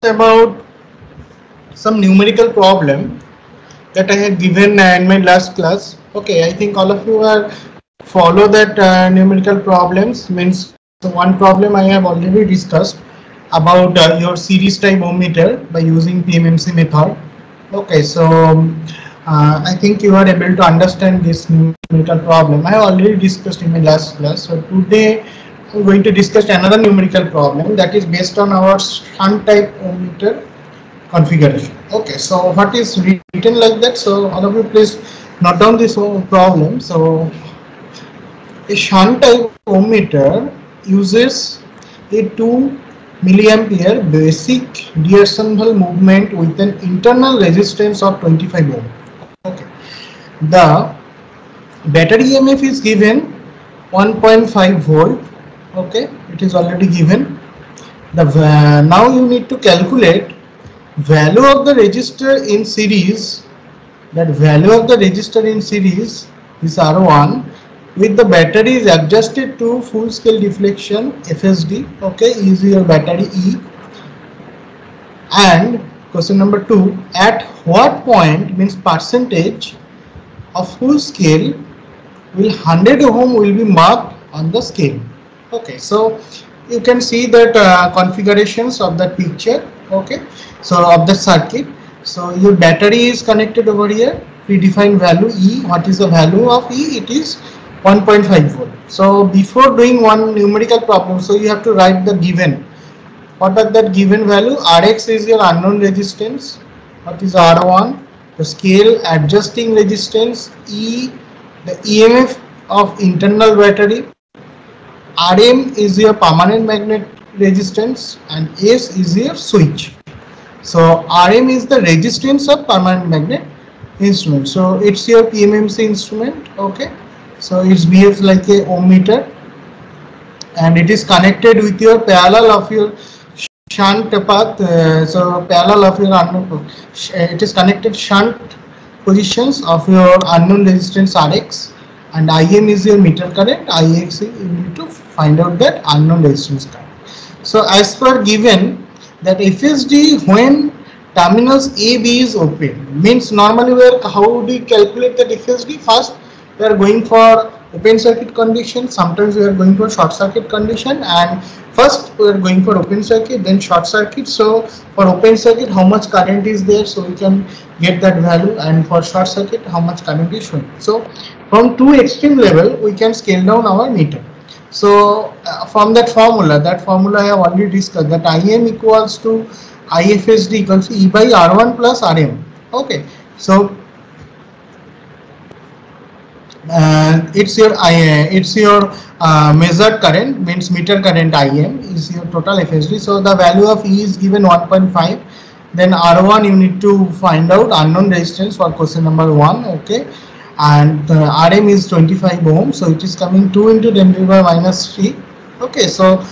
about some numerical problem that I had given in my last class. Okay, I think all of you are follow that numerical problems. Means one problem I have already discussed about your series type ohmmeter by using PMMC method. Okay, so I think you are able to understand this numerical problem. I have already discussed in my last class. So today I'm going to discuss another numerical problem that is based on our shunt type ohmmeter configuration. Okay, so what is written like that? So all of you please note down this problem. So a shunt type ohmmeter uses a 2 milliampere basic D'Arsonval movement with an internal resistance of 25 ohm. Okay, the battery EMF is given 1.5 volt. Okay, it is already given. The now you need to calculate value of the resistor in series. That value of the resistor in series is R1 with the battery is adjusted to full scale deflection FSD. Okay, is your battery E. And question number 2, at what point means percentage of full scale will 100 ohm will be marked on the scale. Okay, so you can see that configurations of that picture. Okay, so of the circuit. So your battery is connected over here, predefined value E. What is the value of E? It is 1.5 volt. So before doing one numerical problem, so you have to write the given. What are that given value? Rx is your unknown resistance. What is R1? The scale adjusting resistance. E, the EMF of internal battery. Rm is your permanent magnet resistance, and S is your switch. So Rm is the resistance of permanent magnet instrument. So it's your PMMC instrument. Okay, so it behaves like a ohmmeter, and it is connected with your parallel of your shunt path. So parallel of your unknown, it is connected shunt positions of your unknown resistance Rx, and Im is your meter current. Ix you need to find out that unknown resistance current. So as per given that FSD when terminals A, B is open, means normally how do you calculate that FSD? First we are going for open circuit condition, sometimes we are going for short circuit condition, and first we are going for open circuit, then short circuit. So for open circuit how much current is there, so we can get that value, and for short circuit how much current is showing. So from two extreme level we can scale down our meter. So from that formula I have already discussed that Im equals to IFSD equals to E by R1 plus Rm. Okay, so it's your measured current, means meter current Im is your total FSD. So the value of E is given 1.5. Then R1 you need to find out unknown resistance for question number 1. Okay, and Rm is 25 ohm, so it is coming 2 into 10 to the power minus 3. Okay, so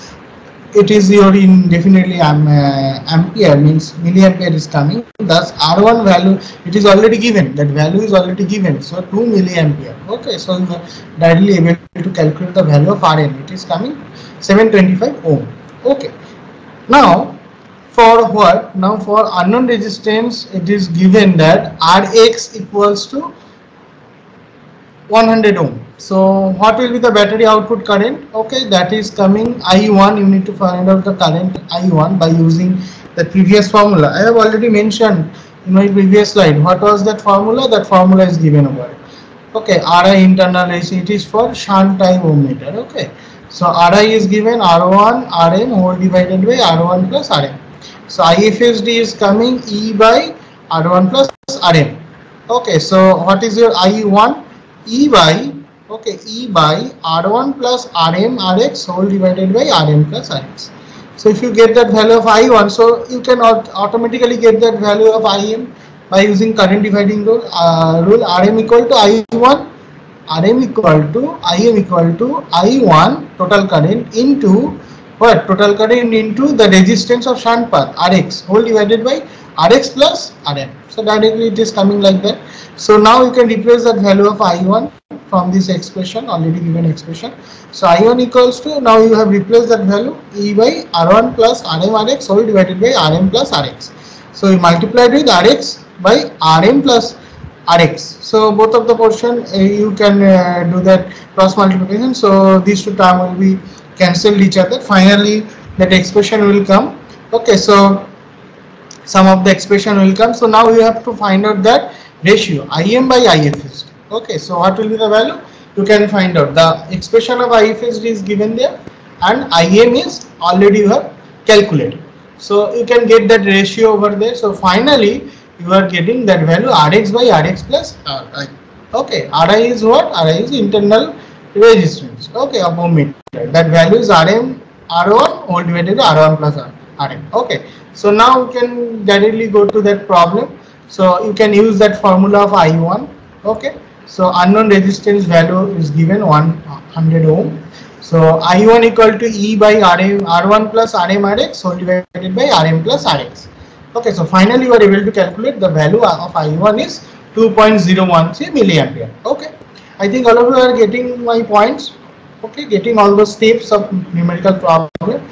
it is your definitely ampere, means milliampere is coming. Thus R1 value, it is already given, that value is already given, so 2 milliampere. Okay, so you are directly able to calculate the value of Rm. It is coming 725 ohm. Okay, now for what? Now for unknown resistance it is given that Rx equals to 100 ohm. So what will be the battery output current? Okay, that is coming I1. You need to find out the current I1 by using the previous formula. I have already mentioned in my previous slide. What was that formula? That formula is given over. Okay, Ri internal AC, it is for shunt type ohmmeter. Okay, so Ri is given R1 Rm whole divided by R1 plus Rm. So IFSD is coming E by R1 plus Rm. Okay, so what is your I1? E by R1 plus Rm Rx whole divided by Rm plus Rx. So if you get that value of I1, so you can automatically get that value of Im by using current dividing rule. Rm equal to I1, Im equal to I1 total current into what? Total current into the resistance of shunt path Rx whole divided by Rx plus Rm. So So directly it is coming like that. So now you can replace that value of I1 from this expression, already given expression. So I1 equals to, now you have replaced that value E by R1 plus Rm Rx whole divided by Rm plus Rx. So you multiplied with Rx by Rm plus Rx. So both of the portion you can do that cross multiplication. So these two terms will be cancelled each other. Finally that expression will come. Okay, so sum of the expression will come. So now you have to find out that ratio Im by IFSD. Okay, so what will be the value? You can find out the expression of IFSD is given there and Im is already you have calculated. So you can get that ratio over there. So finally you are getting that value Rx by Rx plus Ri. Okay, Ri is what? Ri is internal resistance. Okay, of ohm meter. That value is Rm R1 whole divided by R1 plus Rm. Okay, so now you can directly go to that problem. So you can use that formula of I1. Okay, so unknown resistance value is given 100 ohm. So I1 equal to E by R1 plus Rm Rx whole divided by Rm plus Rx. Okay, so finally you are able to calculate the value of I1 is 2.013 milliampere. Okay, I think all of you are getting my points. Okay, getting all the steps of numerical problem.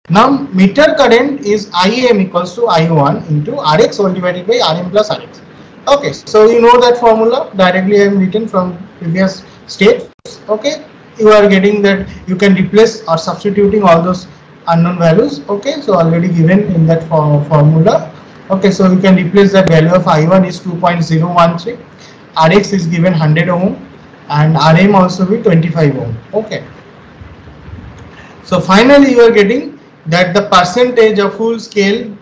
Now meter current is Im equals to I1 into Rx whole divided by Rm plus Rx. Okay, so you know that formula directly I am written from previous steps. Okay, you are getting that you can replace or substituting all those unknown values. Okay, so already given in that formula. Okay, so you can replace that value of I1 is 2.013, Rx is given 100 ohm and Rm also be 25 ohm. Okay, so finally you are getting that the percentage of full scale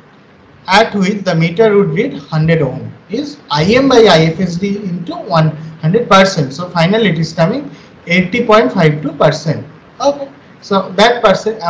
at which the meter would read 100 ohm is Im by IFSD into 100%. So finally it is coming 80.52%. Okay, so that percentage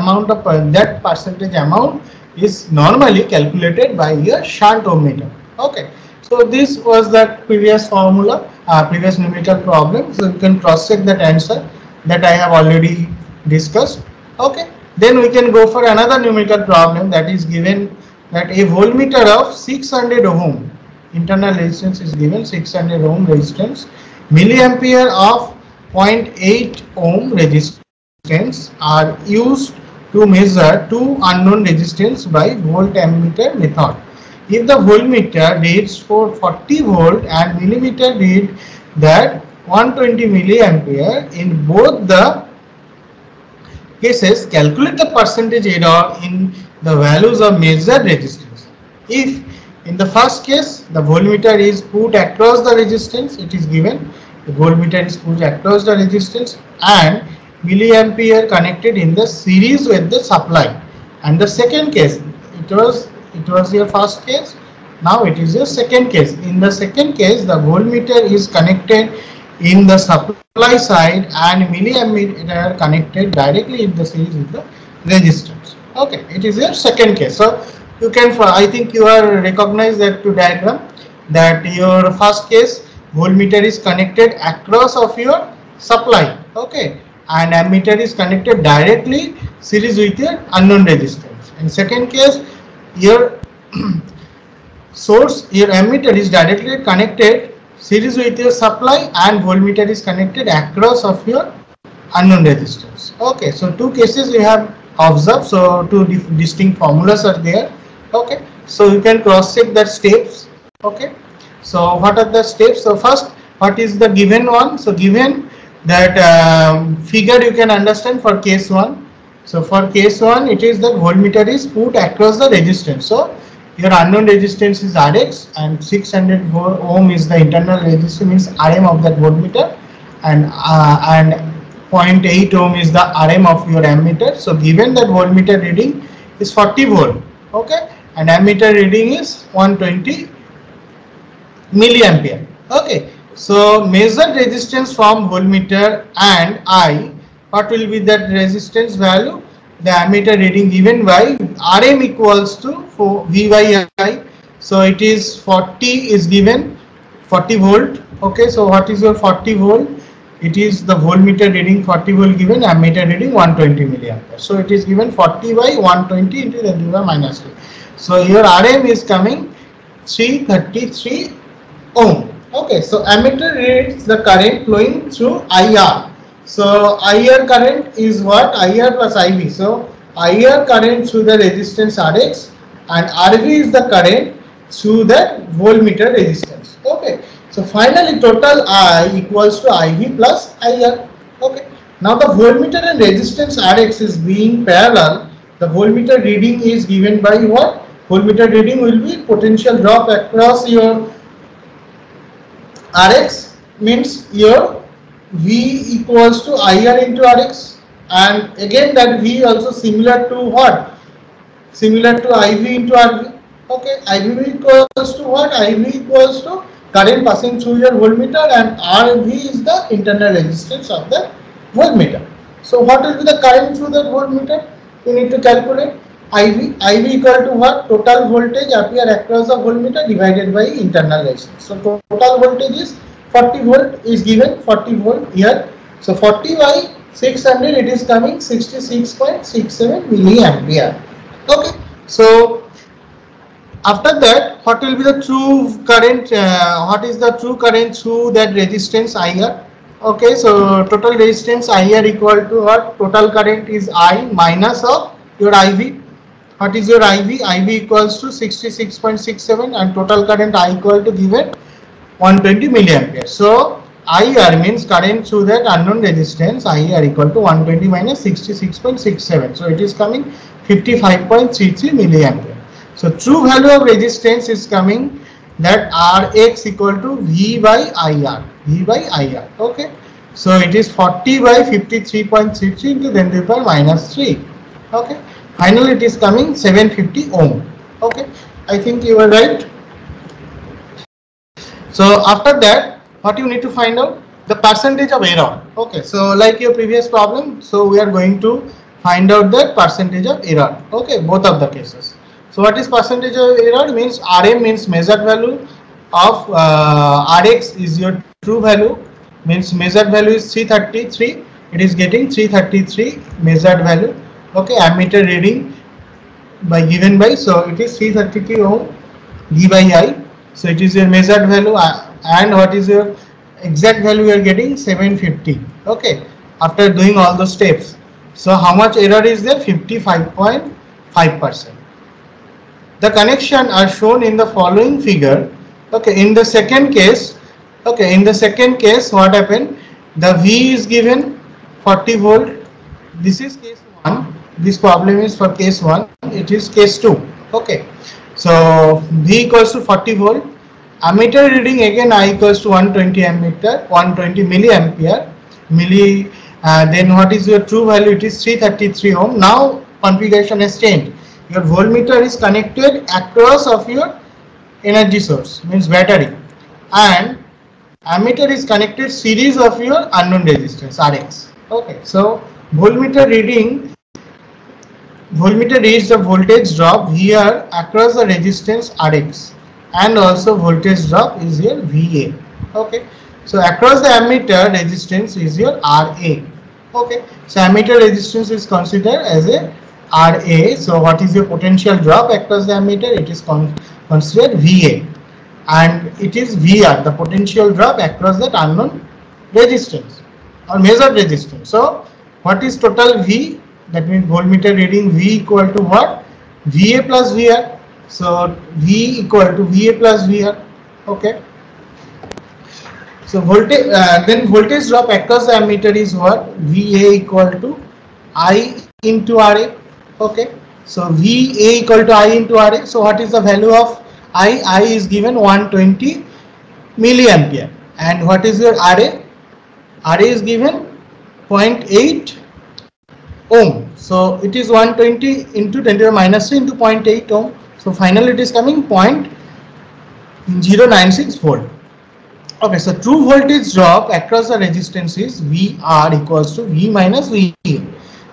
amount is normally calculated by your shunt ohm meter. Okay, so this was that previous formula, previous numerical problem. So you can cross check that answer that I have already discussed. Okay, then we can go for another numerical problem that is given that a voltmeter of 600 ohm internal resistance is given, 600 ohm resistance, milliampere of 0.8 ohm resistance are used to measure two unknown resistance by volt ammeter method. If the voltmeter reads for 40 volt and millimeter read that 120 milliampere, in both the cases calculate the percentage error in the values of measured resistance. If in the first case the voltmeter is put across the resistance, it is given the voltmeter is put across the resistance and milliampere connected in the series with the supply, and the second case it was your first case, now it is your second case. In the second case the voltmeter is connected in the supply side and milliampere connected directly in the series with the resistance. Okay, it is your second case. So you can, I think you are recognize that to diagram that your first case voltmeter is connected across of your supply. Okay, and ammeter is connected directly series with your unknown resistance. In second case your source, your ammeter is directly connected series with your supply and voltmeter is connected across of your unknown resistance. Okay, so two cases we have observed, so two distinct formulas are there. Okay, so you can cross check that steps. Okay, so what are the steps? So first, what is the given one? So given that figure you can understand for case 1. So for case 1 it is that voltmeter is put across the resistance. So your unknown resistance is Rx and 600 ohm is the internal resistance, means Rm of that voltmeter, and 0.8 ohm is the Rm of your ammeter. So given that voltmeter reading is 40 volt, okay, and ammeter reading is 120 milliampere. Okay, so measured resistance from voltmeter and I, what will be that resistance value? The ammeter reading given by Rm equals to V by I. So it is 40 is given 40 volt. Okay, so what is your 40 volt? It is the voltmeter reading 40 volt given, ammeter reading 120 milliampere. So it is given 40 by 120 into 10 to the minus 2. So your Rm is coming 333 ohm. Okay, so ammeter reads the current flowing through IR. So IR current is what? IR plus IV. So IR current through the resistance Rx and RV is the current through the voltmeter resistance. Okay, so finally total I equals to IV plus IR. Okay, now the voltmeter and resistance Rx is being parallel. The voltmeter reading is given by what? Voltmeter reading will be potential drop across your Rx, means your V equals to IR into Rx, and again that V also similar to what? Similar to IV into RV. Okay, IV equals to what? IV equals to current passing through your voltmeter, and RV is the internal resistance of the voltmeter. So what will be the current through the voltmeter? You need to calculate IV. IV equal to what? Total voltage appear across the voltmeter divided by internal resistance. So total voltage is 40 volt is given, 40 volt here. So 40 by 600, it is coming 66.67 milliampere. Okay, so after that, what will be the true current? What is the true current through that resistance IR? Okay, so total resistance IR equal to what? Total current is I minus of your IV. What is your IV? IV equals to 66.67 and total current I equal to given 120 milliampere. So IR means current through that unknown resistance IR equal to 120 minus 66.67. So it is coming 55.33 milliampere. So true value of resistance is coming that Rx equal to V by IR. V by IR. Okay. So it is 40 by 53.33 into 10 to the power minus 3. Okay. Finally, it is coming 750 ohm. Okay. I think you are right. So after that, what you need to find out? The percentage of error. Okay. So like your previous problem, so we are going to find out the percentage of error. Okay. Both of the cases. So what is percentage of error? Means RM means measured value of Rx is your true value, means measured value is 333. It is getting 333 measured value. Okay, ammeter reading by given by, so it is 333 ohm V by I. So it is your measured value, and what is your exact value we are getting? 750. Okay, after doing all the steps. So how much error is there? 55.5%. The connection are shown in the following figure. Okay, in the second case, what happened? The V is given 40 volt. This is case 1. This problem is for case 1. It is case 2. Okay. So V equals to 40 volt. Ammeter reading again I equals to 120 ammeter, 120 milliampere. Then what is your true value? It is 333 ohm. Now configuration has changed. Your voltmeter is connected across of your energy source, means battery, and ammeter is connected series of your unknown resistance Rx. Okay, so voltmeter reads the voltage drop here across the resistance Rx, and also voltage drop is your VA. Okay, so across the ammeter resistance is your RA. Okay, so ammeter resistance is considered as a RA. So what is your potential drop across the ammeter? It is considered VA, and it is VR, the potential drop across that unknown resistance or measured resistance. So what is total V? That means voltmeter reading V equal to what? VA plus VR. So V equal to VA plus VR. Okay. So voltage, then voltage drop across the ammeter is what? VA equal to I into RA. Okay, so VA equal to I into RA. So what is the value of I? I is given 120 milliampere. And what is your RA? RA is given 0.8 ohm. So it is 120 into 10 to the minus 3 into 0.8 ohm. So finally it is coming 0.096 volt. Okay, so true voltage drop across the resistance is VR equals to V minus VA.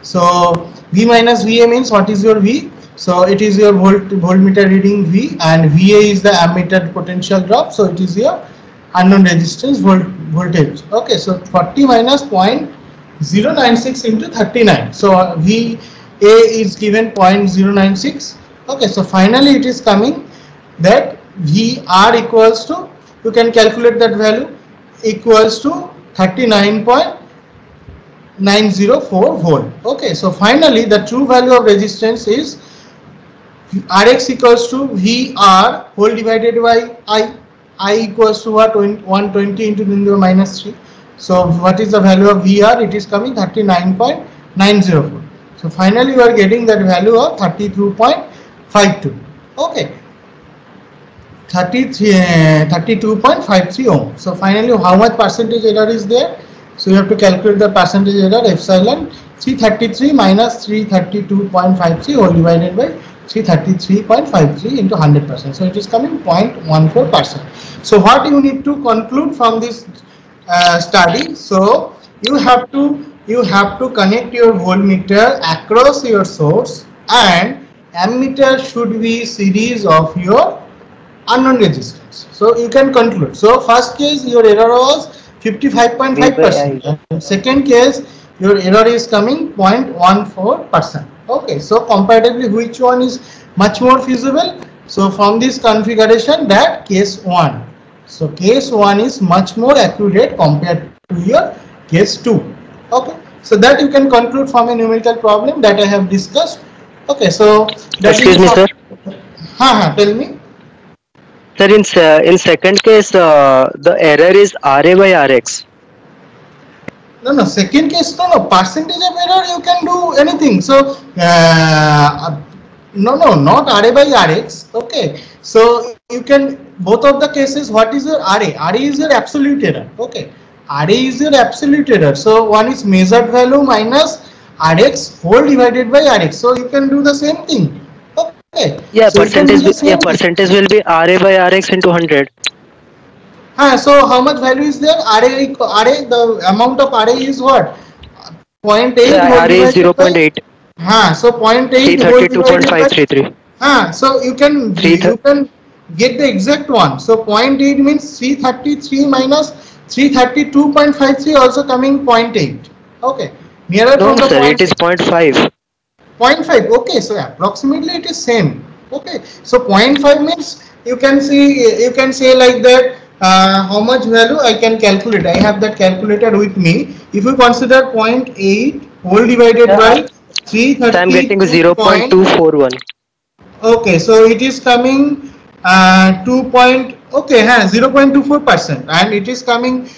So V minus VA means what is your V? So it is your voltmeter reading V, and VA is the ammeter potential drop. So it is your unknown resistance voltage. Okay, so 40 minus 0.096 into 39. So VA is given 0.096. Okay, so finally it is coming that VR equals to, you can calculate that value, equals to 39.904 volt. Okay, so finally the true value of resistance is Rx equals to VR whole divided by I equals to what, 120 into 10 to the minus 3. So what is the value of VR? It is coming 39.904. So finally you are getting that value of 32.52. Okay, 32.53 ohm. So finally how much percentage error is there? So you have to calculate the percentage error, epsilon 333 minus 332.53 whole divided by 333.53 into 100%. So it is coming 0.14%. So what you need to conclude from this study? So you have to connect your voltmeter across your source, and ammeter should be series of your unknown resistance. So you can conclude. So first case your error was 55.5%, and second case your error is coming 0.14%. Okay, so comparatively which one is much more feasible? So from this configuration, that case 1. So case 1 is much more accurate compared to your case 2. Okay, so that you can conclude from a numerical problem that I have discussed. Okay, so excuse me, sir. Tell me. Sir, in second case, the error is RA by RX. No, second case, no, percentage of error you can do anything. So no, not RA by RX. Okay, so you can, both of the cases, what is your RA? RA is your absolute error. Okay, RA is your absolute error. So one is measured value minus RX whole divided by RX. So you can do the same thing. Okay. Yeah, so percentage will be RA by RX into 100. So how much value is there? RA, the amount of RA is what? 0.8 RA is 0.8. So 0.8 whole divided by 332.533. So you can get the exact one. So 0.8 means 333 minus 332.53 also coming 0.8. Okay. Nearer no, to the sir, point. It is 0.5. 0.5. Okay, so approximately it is same. Okay, so 0.5 means you can say like that. How much value I can calculate? I have that calculated with me. If you consider 0.8 whole divided by 330. So I am getting 0.241. Okay, so it is coming 0.24%, and it is coming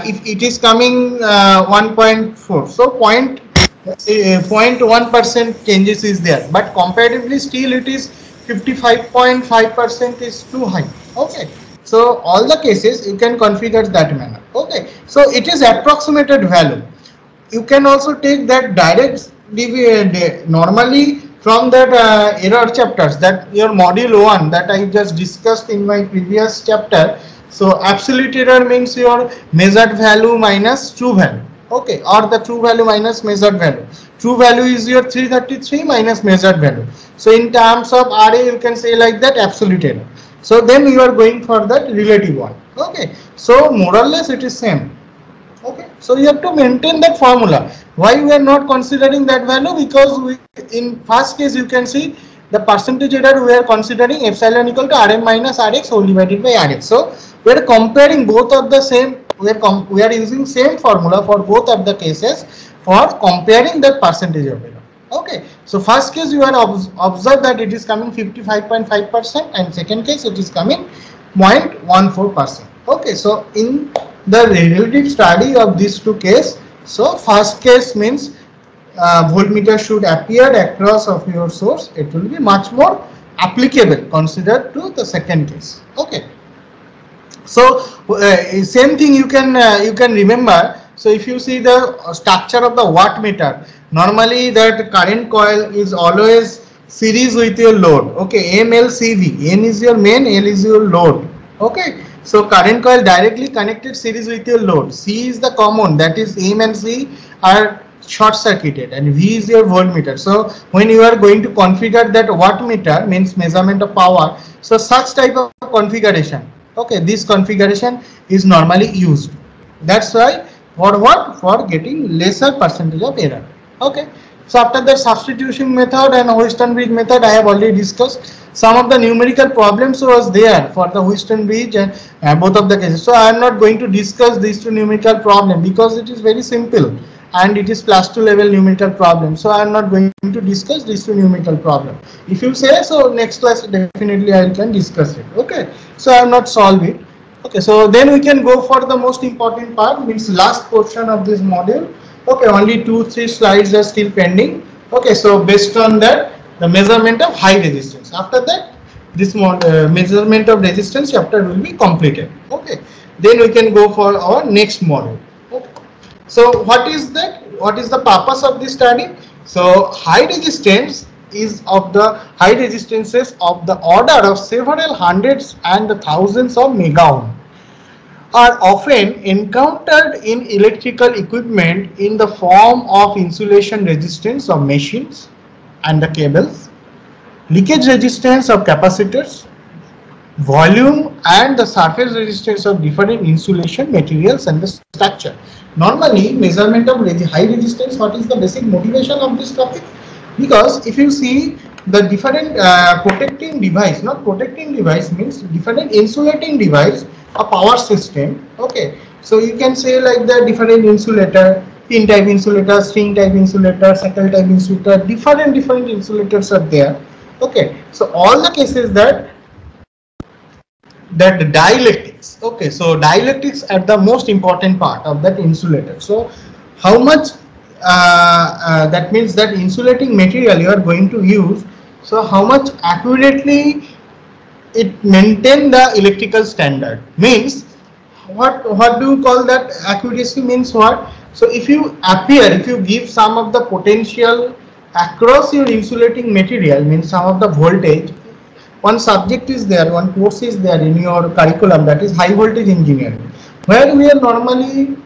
if it is coming 1.4. So 0.1% changes is there, but comparatively still it is 55.5% is too high. Okay, so all the cases you can configure that manner. Okay, so it is approximated value. You can also take that direct normally from that error chapters, that your module 1 that I just discussed in my previous chapter. So absolute error means your measured value minus true value. Okay, or the true value minus measured value. True value is your 333 minus measured value. So in terms of RA you can say like that absolute error. So then you are going for that relative one. Okay, so more or less it is same. Okay, so you have to maintain that formula. Why we are not considering that value? Because in first case you can see the percentage error we are considering epsilon equal to Rm minus Rx whole divided by Rx. So we are comparing both of the same. We are using same formula for both of the cases for comparing the percentage of error. Okay, so first case you are observe that it is coming 55.5%, and second case it is coming 0.14%. Okay, so in the relative study of these two cases, so first case means voltmeter should appear across of your source. It will be much more applicable considered to the second case. Okay, so same thing you can remember. So if you see the structure of the wattmeter, normally that current coil is always series with your load. Okay, MLCV, N is your main, L is your load. Okay, so current coil directly connected series with your load. C is the common, that is M and C are short circuited, and V is your voltmeter. So when you are going to configure that wattmeter, means measurement of power, so such type of configuration, okay, this configuration is normally used. That's why for what? For getting lesser percentage of error. Okay, So after that, substitution method and Wheatstone bridge method I have already discussed. Some of the numerical problems was there for the Wheatstone bridge and both of the cases. So I am not going to discuss these two numerical problem because it is very simple and it is +2 level numerical problem. So I am not going to discuss these two numerical problem. If you say so, next class definitely I can discuss it. Okay. So I have not solved it. Okay. So then we can go for the most important part, means last portion of this module. Okay, only 2-3 slides are still pending. Okay, so based on that, the measurement of high resistance. After that, this measurement of resistance chapter will be completed. Okay, then we can go for our next module. Okay, so what is that? What is the purpose of this study? So high resistance is of the high resistances of the order of several hundreds and the thousands of mega ohm are often encountered in electrical equipment in the form of insulation resistance of machines and the cables, leakage resistance of capacitors, volume and the surface resistance of different insulation materials and the structure. Normally, measurement of high resistance, what is the basic motivation of this topic? Because if you see the different protecting device, not protecting device means different insulating device, a power system. Okay, so you can say like the different insulator, pin type insulator, string type insulator, circle type insulator, different insulators are there. Okay, so all the cases that the dielectrics. Okay, so dielectrics are the most important part of that insulator. So how much that means that insulating material you are going to use, so how much accurately it maintain the electrical standard, means what do you call that accuracy, means what? So if you give some of the potential across your insulating material, means some of the voltage, one subject is there, one course is there in your curriculum, that is high voltage engineering, where we are normally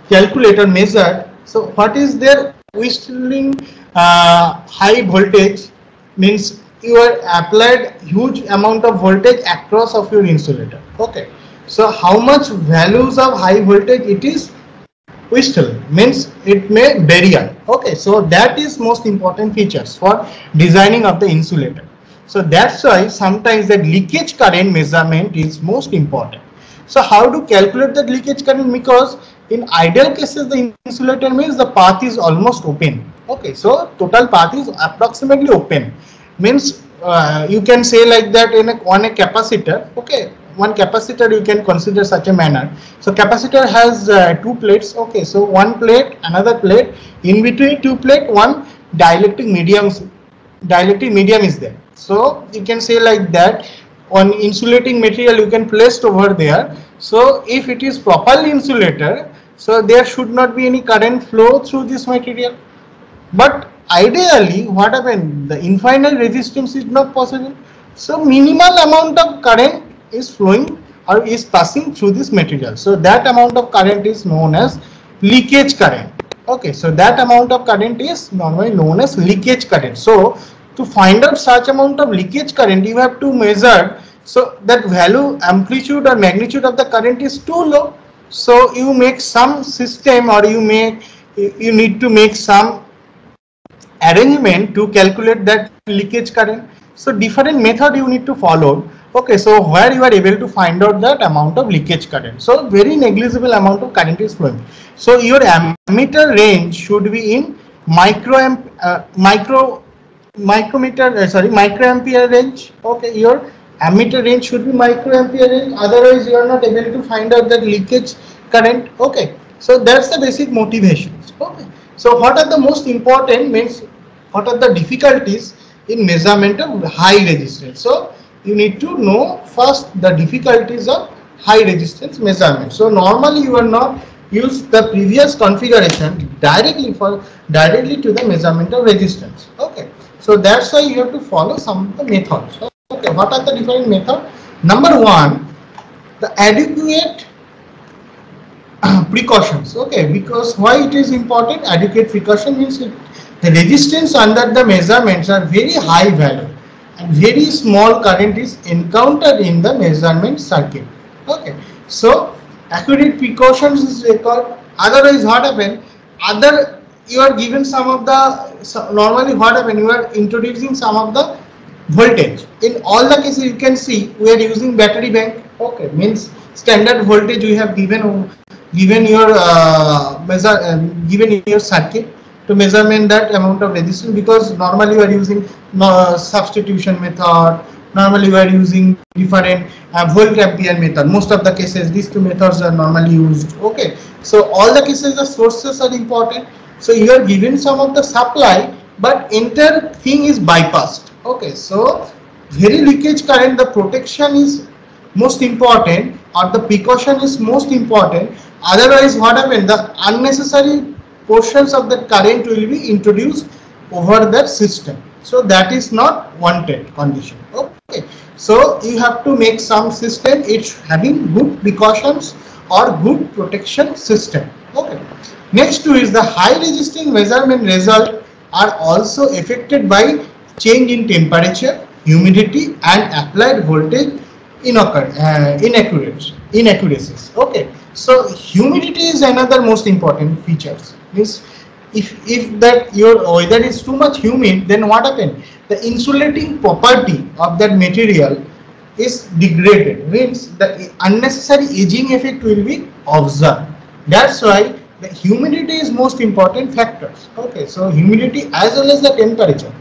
calculate or measure. So what is there? Whistling high voltage means you are applied huge amount of voltage across of your insulator. Okay, so how much values of high voltage it is whistle, means it may vary. Okay, so that is most important features for designing of the insulator. So that's why sometimes the leakage current measurement is most important. So how to calculate the leakage current? Because in ideal cases the insulator means the path is almost open. Okay, so total path is approximately open, means you can say like that on a capacitor. Okay, one capacitor you can consider such a manner. So capacitor has two plates. Okay, so one plate, another plate, in between two plate, one dielectric medium is there. So you can say like that, on insulating material you can place over there. So if it is properly insulated, so there should not be any current flow through this material. But ideally what happens, the infinite resistance is not possible, so minimal amount of current is flowing or is passing through this material. So that amount of current is known as leakage current. Okay, so that amount of current is normally known as leakage current. So to find out such amount of leakage current, you have to measure, so that value, amplitude or magnitude of the current is too low. So you make some system, or you need to make some arrangement to calculate that leakage current. So different method you need to follow. Okay, so where you are able to find out that amount of leakage current. So very negligible amount of current is flowing. So your ammeter range should be in microampere range. Okay, your ammeter range should be microampere range, otherwise you are not able to find out that leakage current. Okay, so that's the basic motivations. Okay, so what are the most important, means what are the difficulties in measurement of high resistance? So you need to know first the difficulties of high resistance measurement. So normally you are not use the previous configuration directly to the measurement of resistance. Okay, so that's why you have to follow some of the methods. Okay, what are the different methods? Number one, the adequate precautions. Okay, because why it is important? Adequate precaution means the resistance under the measurements are very high value and very small current is encountered in the measurement circuit. Okay, so accurate precautions is required. Otherwise what happen? You are given some of the so normally what happen, you are introducing some of the voltage. In all the cases you can see we are using battery bank. Okay, means standard voltage we have given your given your circuit to measurement that amount of resistance, because normally we are using substitution method, normally we are using different volt ampere method. Most of the cases these two methods are normally used. Okay, so all the cases the sources are important. So you are given some of the supply, but entire thing is bypassed. Okay, so very leakage current, the protection is most important, or the precaution is most important. Otherwise what happens, the unnecessary portions of the current will be introduced over that system, so that is not wanted condition. Okay, so you have to make some system it's having good precautions or good protection system. Okay, next to is the high resisting measurement result are also affected by change in temperature, humidity and applied voltage inaccuracies. Okay, so humidity is another most important features. Means if that your weather is too much humid, then what happens, the insulating property of that material is degraded, means the unnecessary aging effect will be observed. That's why the humidity is most important factors. Okay, so humidity as well as the temperature.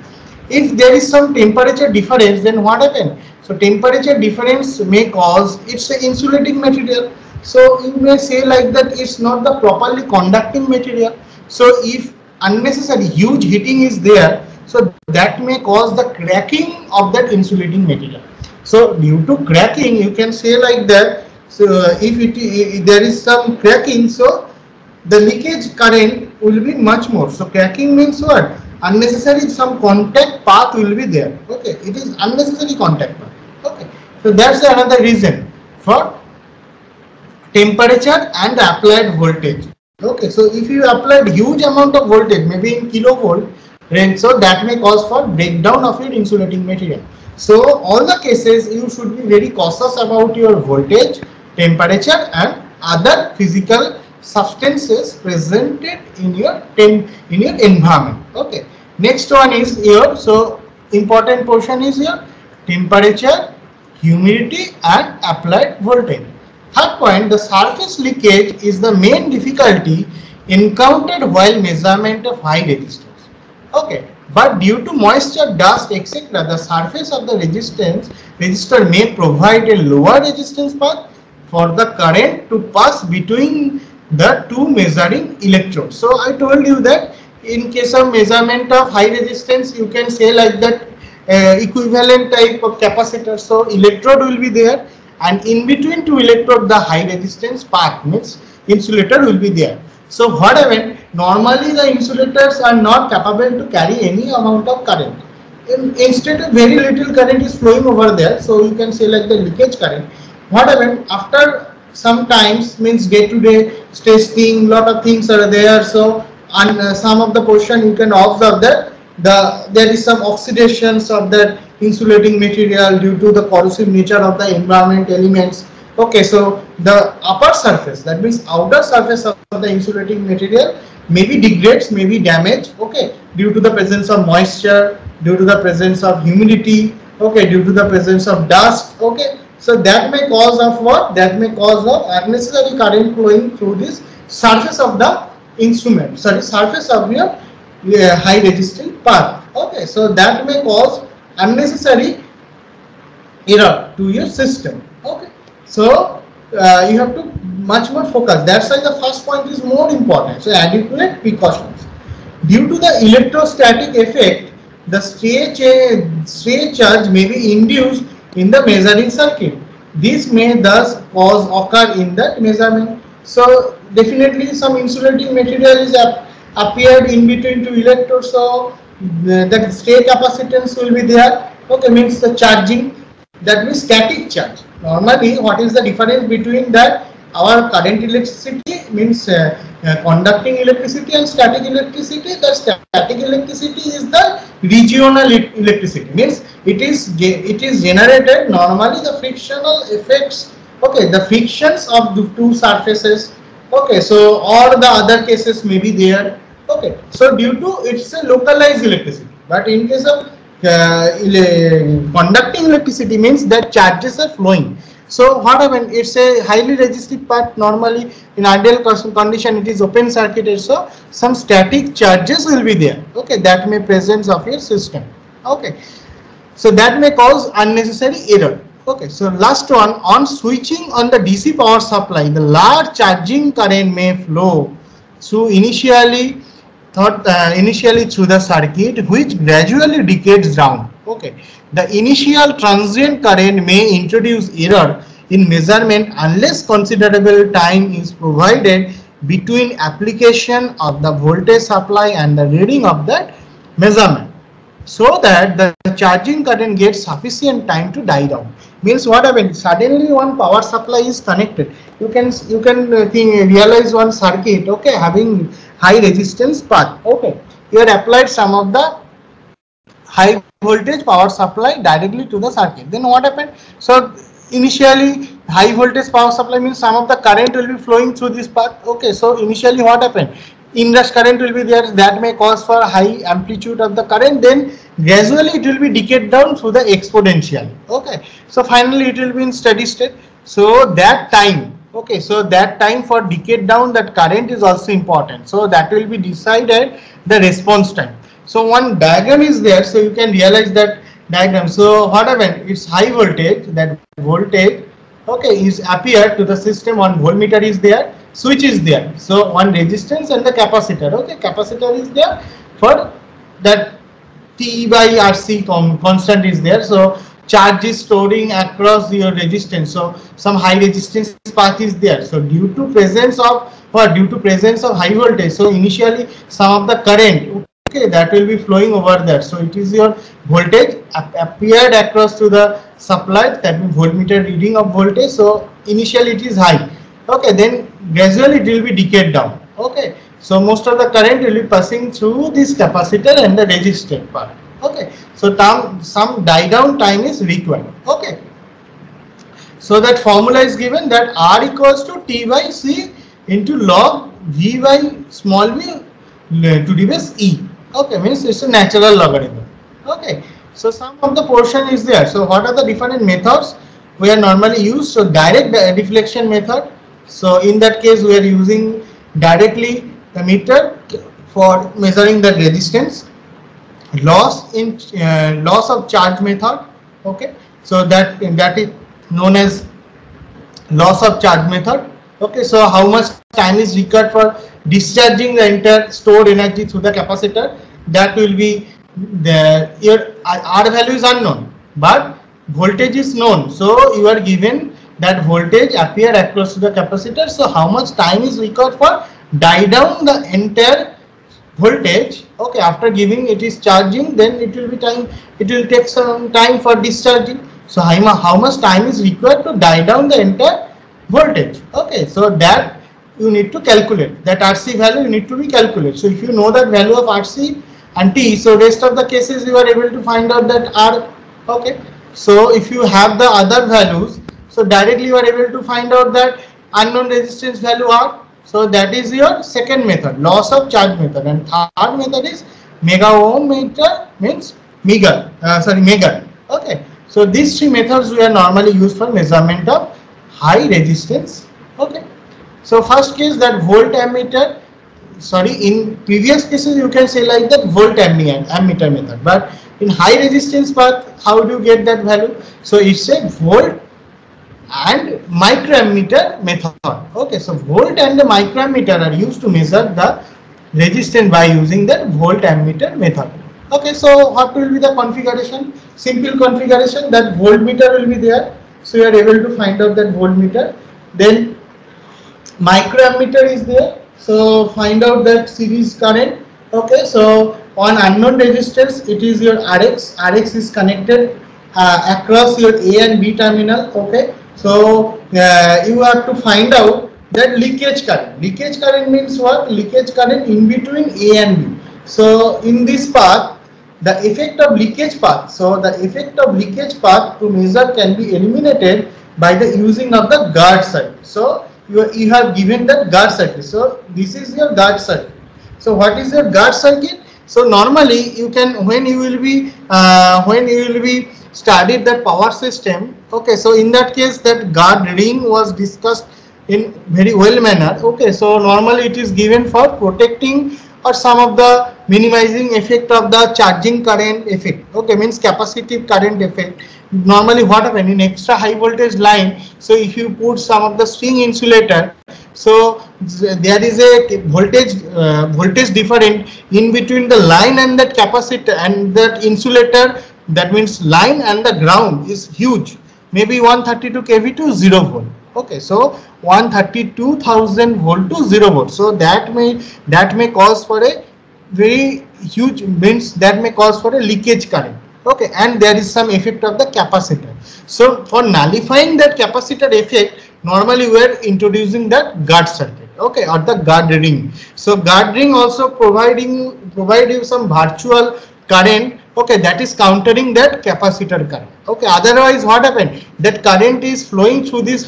If there is some temperature difference, then what happens? So temperature difference may cause, it's an insulating material, so you may say like that it's not the properly conducting material. So if unnecessary huge heating is there, so that may cause the cracking of that insulating material. So due to cracking, you can say like that. So if there is some cracking, so the leakage current will be much more. So cracking means what? Unnecessary some contact path will be there. Okay, it is unnecessary contact path. Okay, so that's another reason for temperature and applied voltage. Okay, so if you applied huge amount of voltage, maybe in kilovolt range, so that may cause for breakdown of your insulating material. So all the cases you should be very cautious about your voltage, temperature and other physical substances presented in your environment. Okay, next one is your, so important portion is your temperature, humidity and applied voltage. Third point, the surface leakage is the main difficulty encountered while measurement of high resistance. Okay, but due to moisture, dust, etc., the surface of the resistor may provide a lower resistance path for the current to pass between the two measuring electrodes. So I told you that in case of measurement of high resistance, you can say like that equivalent type of capacitor. So electrode will be there, and in between two electrode the high resistance path means insulator will be there. So what happened, normally the insulators are not capable to carry any amount of current. Instead of very little current is flowing over there, so you can say like the leakage current. What happened, after sometimes means day to day testing, lot of things are there, so on some of the portion you can observe that there is some oxidations of that insulating material due to the corrosive nature of the environment elements. Okay, so the upper surface, that means outer surface of the insulating material maybe degrades, maybe damaged. Okay, due to the presence of moisture, due to the presence of humidity. Okay, due to the presence of dust. Okay, so that may cause of what? That may cause of unnecessary current flowing through this surface of the instrument. Sorry, surface of your high resistant path. Okay, so that may cause unnecessary error to your system. Okay, so you have to much more focus. That's why the first point is more important. So adequate precautions. Due to the electrostatic effect, the stray charge may be induced in the measuring circuit. This may thus cause occur in that measurement. So definitely some insulating material is appeared in between two electrodes, so that stray capacitance will be there. Okay, means the charging, that means static charge. Normally what is the difference between that? Our current electricity means conducting electricity and static electricity. The static electricity is the regional electricity, means it is generated normally the frictional effects. Okay, the frictions of the two surfaces. Okay, so or the other cases may be there. Okay, so due to it's a localized electricity, but in case of conducting electricity means that charges are flowing. So what happened? It's a highly resistive part. Normally, in ideal condition, it is open circuited. So some static charges will be there. Okay, that may presence of your system. Okay, so that may cause unnecessary error. Okay, so last one, on switching on the DC power supply, the large charging current may flow through initially through the circuit, which gradually decays down. Okay, the initial transient current may introduce error in measurement unless considerable time is provided between application of the voltage supply and the reading of that measurement, so that the charging current gets sufficient time to die down. Means what happens? Suddenly one power supply is connected. You can realize one circuit, okay, having high resistance path. Okay, you have applied some of the high voltage power supply directly to the circuit. Then what happened? So initially high voltage power supply means some of the current will be flowing through this path. Okay, so initially what happened? Inrush current will be there, that may cause for high amplitude of the current, then gradually it will be decayed down through the exponential. Okay, so finally it will be in steady state. So that time, okay, so that time for decayed down that current is also important. So that will be decided the response time. So one diagram is there, so you can realize that diagram. So what happened? It's high voltage, that voltage, okay, is appeared to the system. One voltmeter is there, switch is there, so one resistance and the capacitor. Okay, capacitor is there for that T by RC constant is there. So charge is storing across your resistance. So some high resistance path is there. So due to presence of high voltage, so initially some of the current, okay, that will be flowing over there. So it is your voltage appeared across to the supply, that means voltmeter reading of voltage. So initially it is high. Okay, then gradually it will be decayed down. Okay, so most of the current will be passing through this capacitor and the resistor part. Okay, so some die down time is required. Okay, so that formula is given, that R equals to T by C into log V by small v to the base E. Okay, means it's a natural logarithm. Okay, so some of the portion is there. So what are the different methods we are normally used? So direct deflection method. So in that case we are using directly the meter for measuring the resistance. Loss of charge method. Okay, so that is known as loss of charge method. Okay, so how much time is required for discharging the entire stored energy through the capacitor, that will be there. Your R value is unknown but voltage is known, so you are given that voltage appear across to the capacitor. So how much time is required for die down the entire voltage? Okay, after giving it is charging, then it will be time, it will take some time for discharging. So how much time is required to die down the entire voltage? Okay, so that you need to calculate, that RC value you need to be calculated. So if you know that value of RC and T, so rest of the cases you are able to find out that R. Okay, so if you have the other values, so directly you are able to find out that unknown resistance value R. So that is your second method, loss of charge method, and third method is mega ohm meter, means megar. Okay, so these three methods we are normally used for measurement of high resistance. Okay, so first case, that volt ammeter. Sorry, in previous cases you can say like that volt ammeter method, but in high resistance path, how do you get that value? So it's a volt and microammeter method. Okay, so volt and the microammeter are used to measure the resistance by using that volt ammeter method. Okay, so what will be the configuration? Simple configuration, that voltmeter will be there. So you are able to find out that voltmeter. Then microammeter is there. So find out that series current. Okay, so on unknown resistance, it is your Rx. Rx is connected across your A and B terminal. Okay, so you have to find out that leakage current. Leakage current means what? Leakage current in between A and B. So in this path, the effect of leakage path. So the effect of leakage path to measure can be eliminated by the using of the guard circuit. So you have given that guard circuit. So this is your guard circuit. So what is your guard circuit? So normally you can, when you will be studied that power system. Okay, so in that case that guard ring was discussed in very well manner. Okay, so normally it is given for protecting or some of the minimizing effect of the charging current effect. Okay, means capacitive current effect. Normally what happen in extra high voltage line, so if you put some of the string insulator, so there is a voltage difference in between the line and that capacitor and that insulator, that means line and the ground is huge, maybe 132 kV to 0 volt. Okay, so 132,000 volt to 0 volt, so that may cause for a very huge, means that may cause for a leakage current. Okay, and there is some effect of the capacitor. So for nullifying that capacitor effect, normally we are introducing that guard circuit. Okay, or the guard ring. So guard ring also provide you some virtual current. Okay, that is countering that capacitor current. Okay, otherwise what happened, that current is flowing through this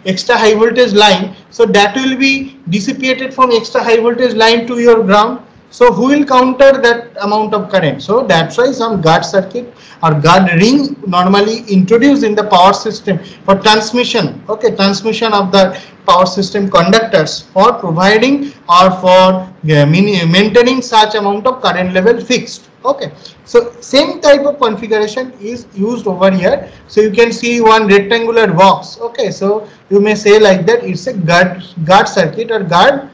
extra high voltage line, so that will be dissipated from extra high voltage line to your ground. So who will counter that amount of current? So that's why some guard circuit or guard ring normally introduced in the power system for transmission. Okay, transmission of the power system conductors for providing or for maintaining such amount of current level fixed. Okay, so same type of configuration is used over here. So you can see one rectangular box. Okay, so you may say like that it's a guard circuit or guard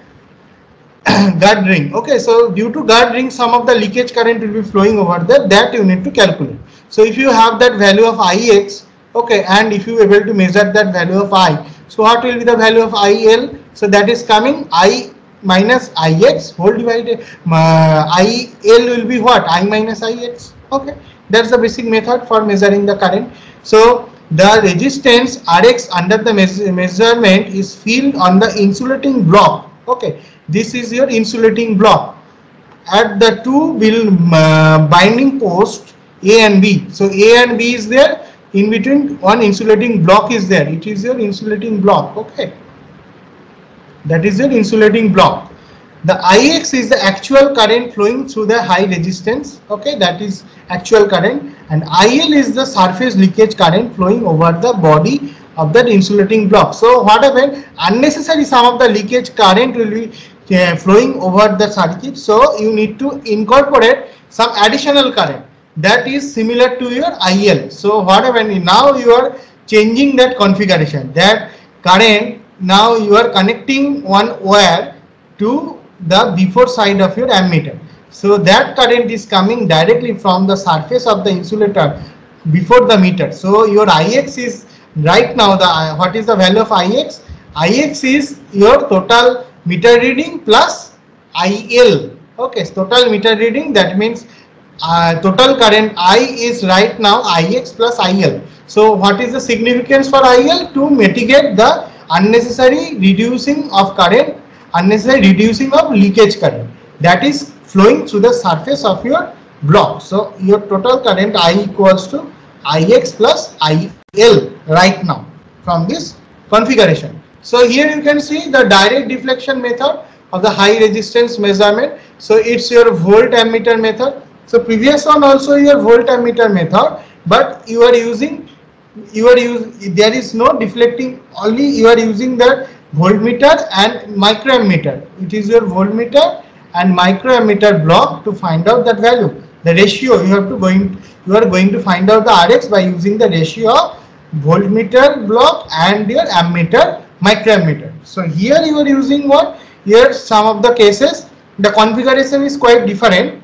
ring. Okay, so due to guard ring, some of the leakage current will be flowing over there, that you need to calculate. So if you have that value of Ix, okay, and if you are able to measure that value of I, so what will be the value of IL? So that is coming I minus Ix whole divided, IL will be what? I minus Ix. Okay, that's the basic method for measuring the current. So the resistance Rx under the measurement is filled on the insulating block. Okay, this is your insulating block at the two binding post A and B. So A and B is there, in between one insulating block is there. It is your insulating block. Okay, that is your insulating block. The Ix is the actual current flowing through the high resistance. Okay, that is actual current, and IL is the surface leakage current flowing over the body of that insulating block. So what happened, unnecessary some of the leakage current will be flowing over the circuit, so you need to incorporate some additional current that is similar to your IL. So what happened, now you are changing that configuration, that current, now you are connecting one wire to the before side of your ammeter. So that current is coming directly from the surface of the insulator before the meter. So your Ix is right now, the what is the value of Ix? Ix is your total meter reading plus IL. Okay, so total meter reading, that means total current I is right now Ix plus IL. So what is the significance for IL? To mitigate the unnecessary reducing of current, unnecessary reducing of leakage current that is flowing through the surface of your block. So your total current I equals to Ix plus IL right now from this configuration. So here you can see the direct deflection method of the high resistance measurement. So it's your volt ammeter method. So previous one also your volt ammeter method, but there is no deflecting, only you are using the voltmeter and microammeter. It is your voltmeter and microammeter block to find out that value. The ratio you are going to find out the Rx by using the ratio of voltmeter block and your ammeter microammeter. So here you are using what? Here some of the cases the configuration is quite different.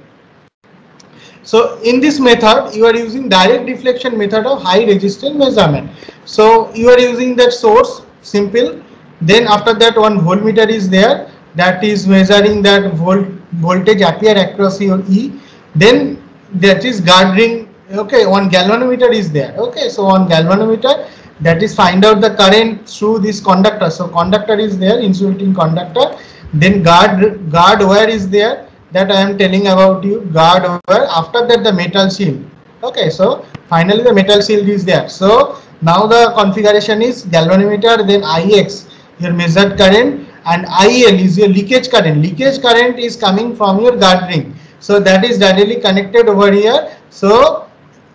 So in this method you are using direct deflection method of high resistance measurement. So you are using that source, simple. Then after that one voltmeter is there, that is measuring that voltage appear across your E. Then that is guard ring. Okay, one galvanometer is there. Okay, so on galvanometer, that is find out the current through this conductor. So conductor is there, insulating conductor. Then guard wire is there, that I am telling about you, guard wire. After that the metal shield. Okay, so finally the metal shield is there. So now the configuration is galvanometer, then Ix, your measured current, and IL is your leakage current. Leakage current is coming from your guard ring, so that is directly connected over here. So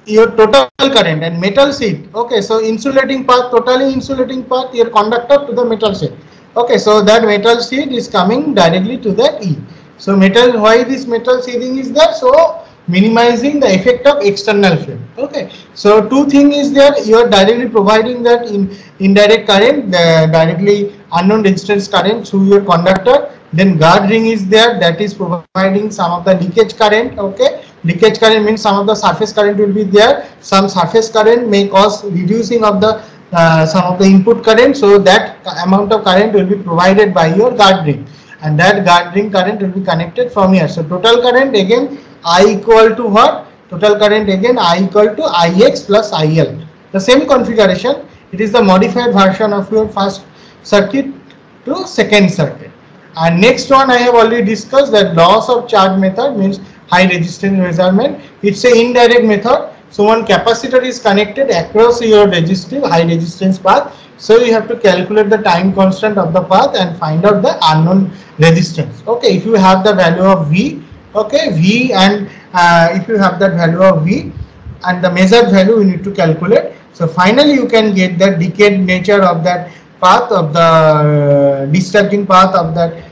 your total current and metal sheet. Okay, so insulating path, totally insulating path, your conductor to the metal sheet. Okay, so that metal sheet is coming directly to the E. So metal, why this metal sheathing is there? So minimizing the effect of external field. Okay, so two things is there. You are directly providing that in indirect current, directly unknown resistance current through your conductor. Then guard ring is there, that is providing some of the leakage current. Okay, leakage current means some of the surface current will be there. Some surface current may cause reducing of the some of the input current, so that amount of current will be provided by your guard ring, and that guard ring current will be connected from here. So total current again I equal to what? Total current again I equal to Ix plus IL. The same configuration. It is the modified version of your first circuit to second circuit. And next one I have already discussed, that loss of charge method means high resistance measurement. It's a indirect method. So one capacitor is connected across your resistive high resistance path. So you have to calculate the time constant of the path and find out the unknown resistance. Okay, if you have the value of V, okay, V, and if you have that value of V and the measured value, you need to calculate. So finally you can get the decayed nature of that path of the discharging path of that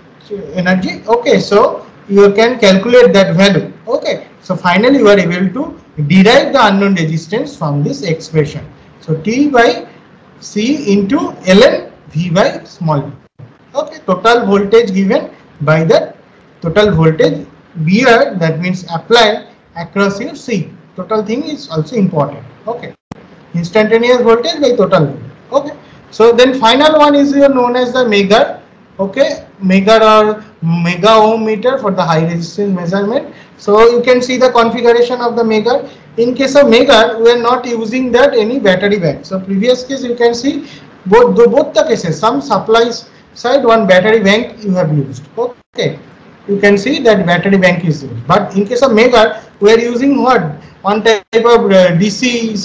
energy. Okay, so you can calculate that value. Okay, so finally you are able to derive the unknown resistance from this expression. So T by C into ln V by small v. Okay, total voltage given by the total voltage bear, that means applied across your C. Total thing is also important. Okay, instantaneous voltage by total voltage. Okay, so then final one is your known as the Megger. Okay, Megger or mega ohm meter for the high resistance measurement. So you can see the configuration of the Megger. In case of Megger, we are not using that any battery bank. So previous case you can see both the cases, some supplies side, one battery bank you have used. Okay, you can see that battery bank is used. But in case of Megger, we are using what? One type of DC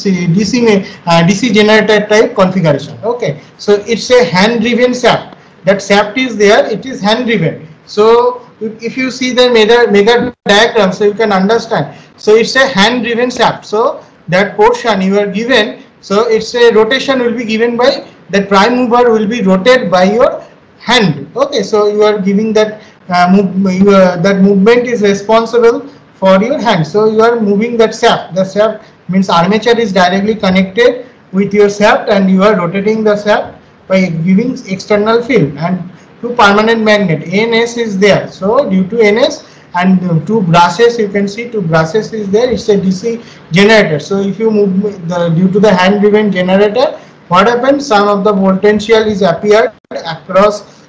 generator type configuration. Okay, so it's a hand driven shaft. That shaft is there, it is hand driven. So if you see the Megger diagram, so you can understand. So it's a hand driven shaft. So that portion you are given, so it's a rotation will be given by the prime mover, will be rotated by your hand. Okay, so you are giving that that movement is responsible for your hand. So you are moving that shaft. The shaft means armature is directly connected with your shaft, and you are rotating the shaft by giving external field. And two permanent magnet NS is there. So due to NS and two brushes, you can see two brushes is there. It's a DC generator. So if you move due to the hand driven generator, what happens? Some of the potential is appeared across.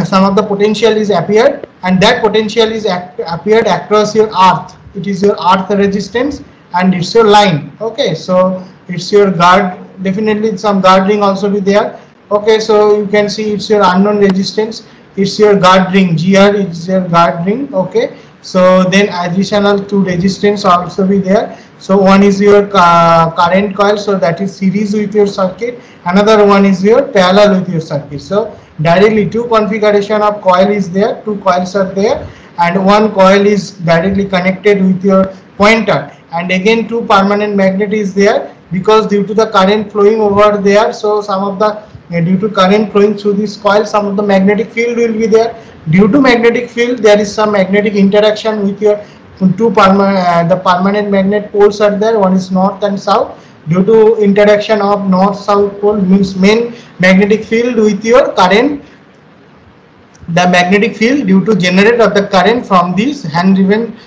Some of the potential is appeared, and that potential is appeared across your earth. It is your earth resistance, and it's your line. Okay, so it's your guard. Definitely some guard ring also be there. Okay, so you can see it's your unknown resistance. It's your guard ring. GR is your guard ring. Okay, so then additional two resistance also be there. So one is your current coil, so that is series with your circuit. Another one is your parallel with your circuit. So directly two configuration of coil is there. Two coils are there, and one coil is directly connected with your pointer. And again two permanent magnet is there, because due to the current flowing over there, so some of the due to current flowing through this coil, some of the magnetic field will be there. Due to magnetic field, there is some magnetic interaction with your two the permanent magnet poles are there. One is north and south. Due to interaction of north south pole, means main magnetic field with your current, the magnetic field due to generate of the current from this hand driven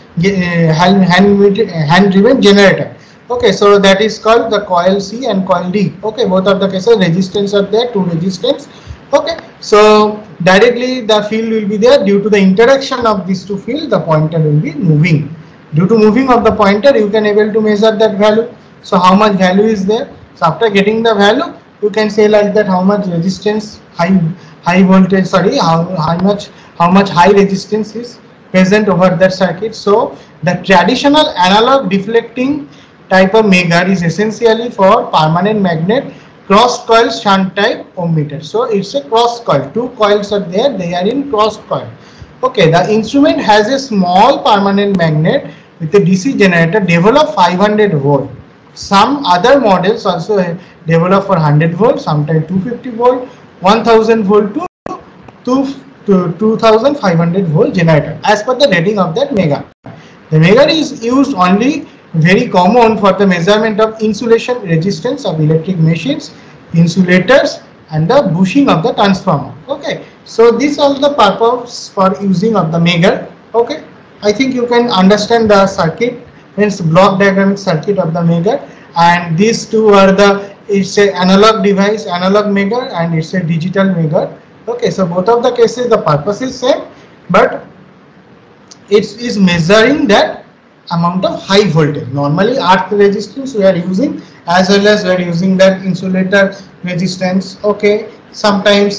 generator. Okay, so that is called the coil C and coil D. Okay, both of the cases resistance are there, two resistance. Okay, so directly the field will be there. Due to the interaction of these two fields, the pointer will be moving. Due to moving of the pointer, you can able to measure that value. So how much value is there? So after getting the value, you can say like that how much resistance, high voltage, sorry, how much high resistance is present over that circuit. So the traditional analog deflecting type of Megger is essentially for permanent magnet cross coil shunt type ohmmeter. So it's a cross coil. Two coils are there. They are in cross coil. Okay. The instrument has a small permanent magnet with a DC generator developed 500 volt. Some other models also develop for 100 volt, sometimes 250 volt, 1000 volt to 2500 volt generator as per the rating of that Megger. The Megger is used only very common for the measurement of insulation resistance of electric machines, insulators, and the bushing of the transformer. Okay, so these are the purpose for using of the Megger. Okay, I think you can understand the circuit, means block diagram circuit of the Megger, and these two are the, it's a analog device, analog Megger, and it's a digital Megger. Okay, so both of the cases the purpose is same, but it is measuring that amount of high voltage. Normally earth resistance we are using, as well as we are using that insulator resistance. Okay, sometimes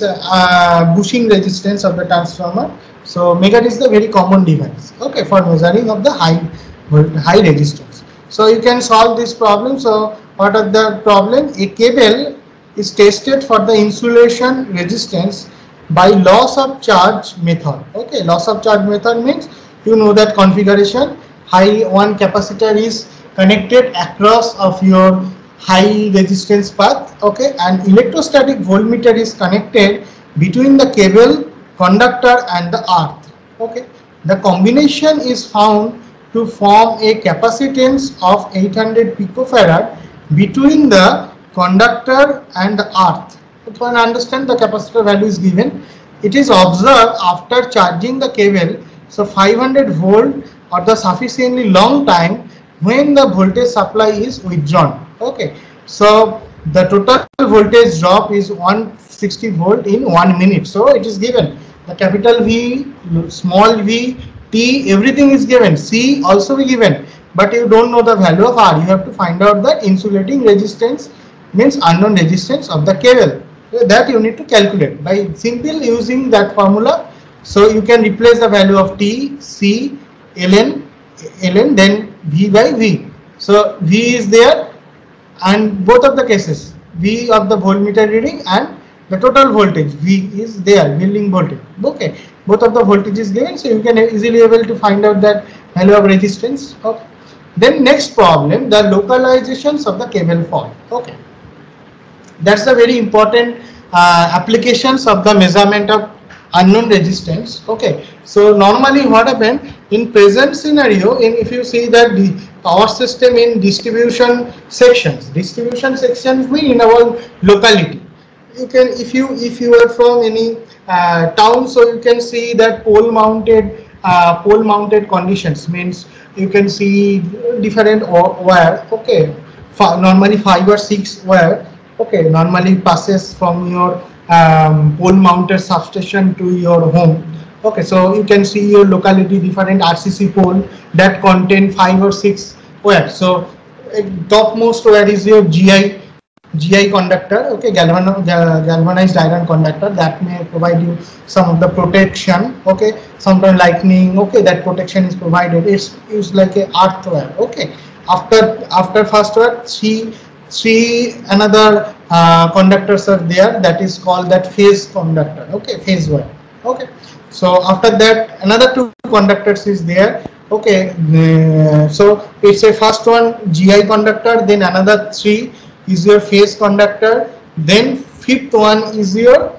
bushing resistance of the transformer. So Megger is the very common device, okay, for measuring of the high resistance. So you can solve this problem. So what are the problem? A cable is tested for the insulation resistance by loss of charge method. Okay, loss of charge method means, you know that configuration, high one capacitor is connected across of your high resistance path. Okay, and electrostatic voltmeter is connected between the cable, conductor, and the earth. Okay, the combination is found to form a capacitance of 800 picofarad between the conductor and the earth. You can understand the capacitor value is given. It is observed after charging the cable, so 500 volt or the sufficiently long time when the voltage supply is withdrawn. Okay, so the total voltage drop is 160 volt in 1 minute. So it is given the capital V, small v, T, everything is given, C also be given, but you don't know the value of R. You have to find out the insulating resistance, means unknown resistance of the cable. So that you need to calculate by simple using that formula. So you can replace the value of T, C, ln, then V by V. So V is there, and both of the cases, V of the voltmeter reading and the total voltage V is there, building voltage. Okay, both of the voltage is given, so you can easily able to find out that value of resistance. Okay. Then next problem, the localizations of the cable fault. Okay, that's a very important applications of the measurement of unknown resistance. Okay, so normally what happened in present scenario, if you see that the power system in distribution sections mean in our locality, you can, if you are from any town, so you can see that pole mounted conditions, means you can see different wire. Okay, normally 5 or 6 wire. Okay, normally passes from your pole mounted substation to your home. Okay, so you can see your locality different RCC pole that contain 5 or 6 wire. So topmost wire is your GI conductor. Okay, galvanized iron conductor that may provide you some of the protection. Okay, sometimes lightning. Okay, that protection is provided. It's used like a earth wire. Okay, after first wire, three another conductors are there, that is called that phase conductor. Okay, phase wire. Okay, so after that another 2 conductors is there. Okay, so it's a first one GI conductor, then another 3 is your phase conductor, then 5th one is your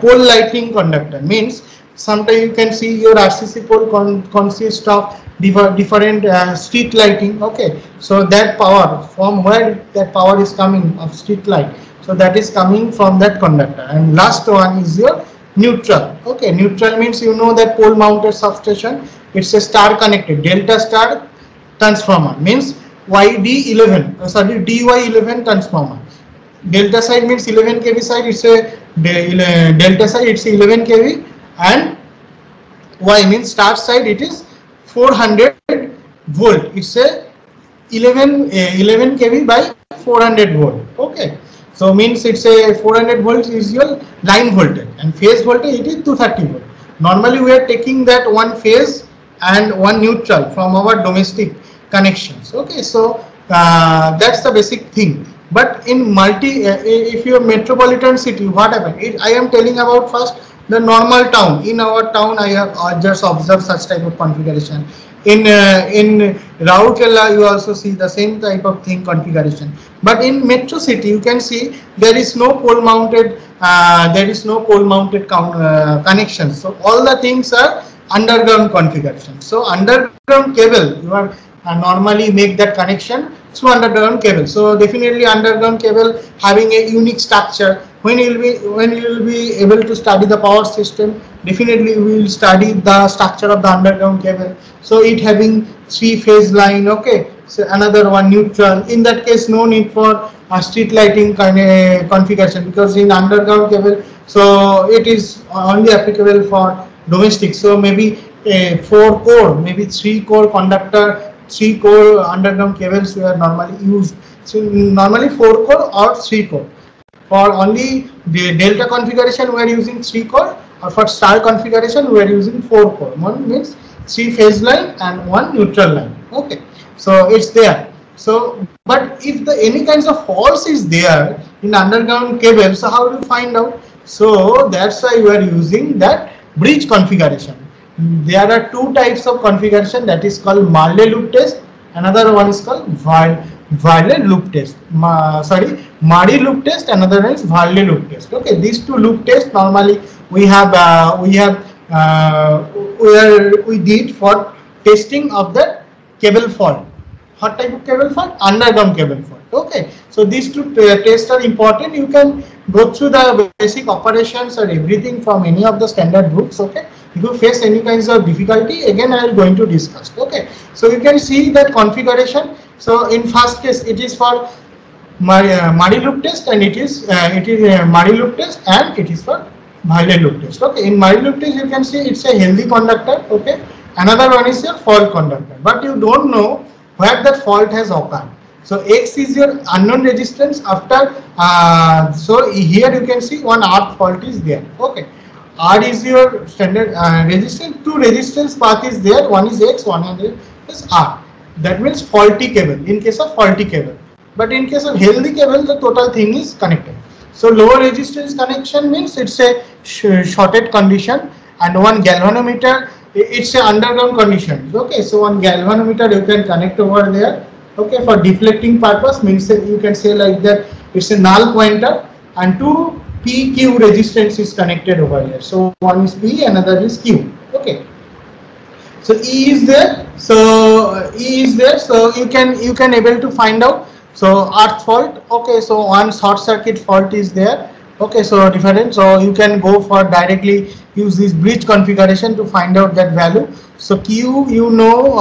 pole lighting conductor. Means sometimes you can see your RCC pole consists of different street lighting. Okay, so that power, from where that power is coming of street light, so that is coming from that conductor. And last one is your neutral. Okay, neutral means, you know that pole mounted substation, it's a star connected delta star transformer, means YD11 DY11 transformer. Delta side means 11 kV side, it's a delta side, it's 11 kV, and Y means star side, it is 400 volt. It's a 11 kV by 400 volt. Okay, so means it's a 400 volts is your line voltage, and phase voltage it is 230 volt. Normally we are taking that one phase and one neutral from our domestic connections. Okay, so that's the basic thing. But in if you're metropolitan city, what happened? I am telling about first the normal town. In our town, I have just observed such type of configuration. In Raurkela, you also see the same type of thing configuration. But in metro city, you can see there is no pole mounted connection. So all the things are underground configuration. So underground cable, you are normally make that connection through underground cable. So definitely underground cable having a unique structure. When you will be able to study the power system, definitely we will study the structure of the underground cable. So it having 3-phase line, okay. So another one neutral. In that case, no need for street lighting configuration, because in underground cable, so it is only applicable for domestic. So maybe a 4-core, maybe 3-core conductor, 3-core underground cables were normally used. So normally 4-core or 3-core. For only the delta configuration, we are using 3-core, or for star configuration, we are using 4-core. One means 3-phase line and 1 neutral line. Okay, so it's there. So, but if any kinds of faults is there in underground cable, so how do you find out? So that's why we are using that bridge configuration. There are 2 types of configuration, that is called Marley loop test. Another one is called Varley loop test. Marley loop test. Another one is Varley loop test. Okay, these 2 loop tests normally we did for testing of the cable fault. What type of cable fault? Underground cable fault. Okay, so these 2 tests are important. You can go through the basic operations or everything from any of the standard books. Okay, if you face any kinds of difficulty, again I am going to discuss. Okay, so you can see that configuration. So in first case, it is for Marley loop test, and it is Marley loop test, and it is for Varley loop test. Okay, in Marley loop test, you can see it's a healthy conductor. Okay, another one is your fault conductor, but you don't know where that fault has occurred. So X is your unknown resistance after. So here you can see one R fault is there. Okay, R is your standard resistance. 2 resistance path is there. One is X, one is R. That means faulty cable in case of faulty cable. But in case of healthy cable, the total thing is connected. So lower resistance connection means it's a shorted condition, and one galvanometer, it's a underground condition. Okay, so one galvanometer you can connect over there. Okay, for deflecting purpose, means you can say like that it's a null pointer, and 2 PQ resistance is connected over here. So one is P, another is Q. Okay, so E is there. So you can able to find out. So earth fault. Okay, so one short circuit fault is there. Okay, so different. So you can go for directly use this bridge configuration to find out that value. So Q, you know,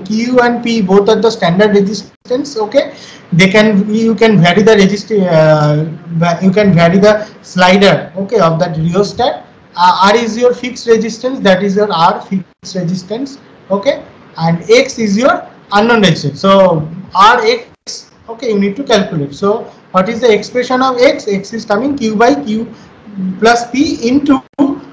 Q and P both are the standard resistance. Okay, you can vary the you can vary the slider. Okay, of that rheostat. R is your fixed resistance, that is your R fixed resistance. Okay, and X is your unknown resistance. So R X. Okay, you need to calculate. So what is the expression of X? X is coming Q by Q plus P into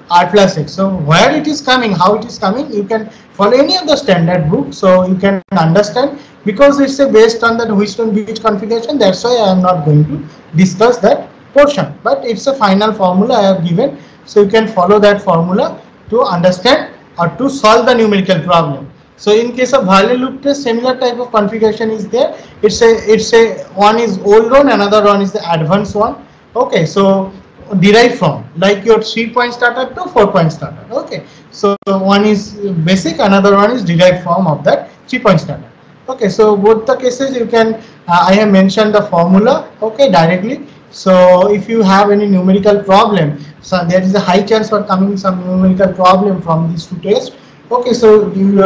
R plus X. So where it is coming, how it is coming, you can follow any of the standard book, so you can understand, because it's based on the Wheatstone bridge configuration. That's why I am not going to discuss that portion, but it's a final formula I have given, so you can follow that formula to understand or to solve the numerical problem. So in case of Varley loop test, similar type of configuration is there. It's a one is old one, another one is the advanced one. Okay, so derived from like your 3-point starter to 4-point starter. Okay, so one is basic, another one is derived form of that 3-point starter. Okay, so both the cases you can I have mentioned the formula. Okay, directly. So if you have any numerical problem, so there is a high chance for coming some numerical problem from these 2 tests. Okay, so you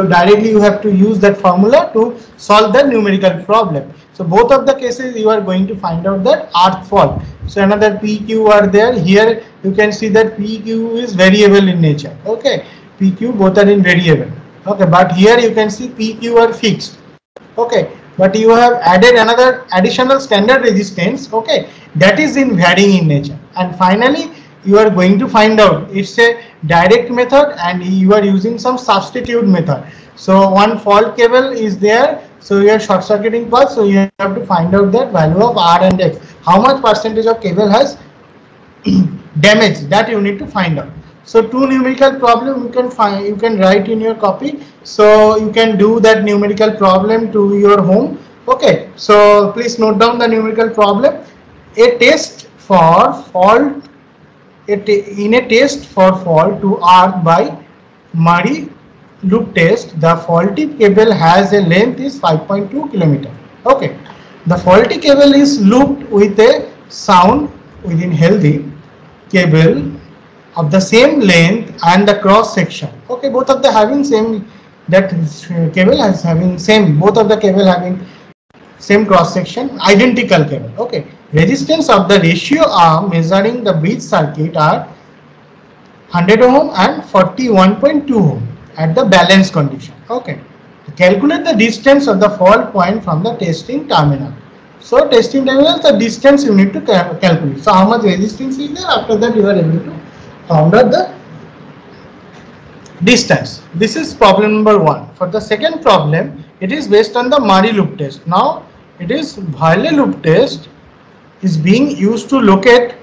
have to use that formula to solve the numerical problem. So both of the cases you are going to find out that earth fault. So another PQ are there. Here you can see that PQ is variable in nature. Okay, PQ both are in variable. Okay, but here you can see PQ are fixed. Okay, but you have added another additional standard resistance. Okay, that is in varying in nature. And finally you are going to find out it's a direct method and you are using some substitute method. So one fault cable is there So your short circuiting path, so you have to find out that value of R and X. How much percentage of cable has damage, that you need to find out. So two numerical problem you can find, you can write in your copy. So you can do that numerical problem to your home. Okay, so please note down the numerical problem. A test for fault, in a test for fault to arc by Murray loop test, the faulty cable has a length is 5.2 kilometer. Okay, the faulty cable is looped with a sound within healthy cable of the same length and the cross section. Okay, both of the having same, that cable has having same, both of the cable having same cross section, identical cable. Okay, resistance of the ratio arm measuring the bridge circuit are 100 ohm and 41.2 ohm at the balance condition. Okay, calculate the distance of the fault point from the testing terminal. So testing terminal, the distance you need to calculate. So how much resistance is there? After that you are able to find out the distance. This is problem number 1. For the second problem, it is based on the Murray loop test. Now it is Varley loop test is being used to locate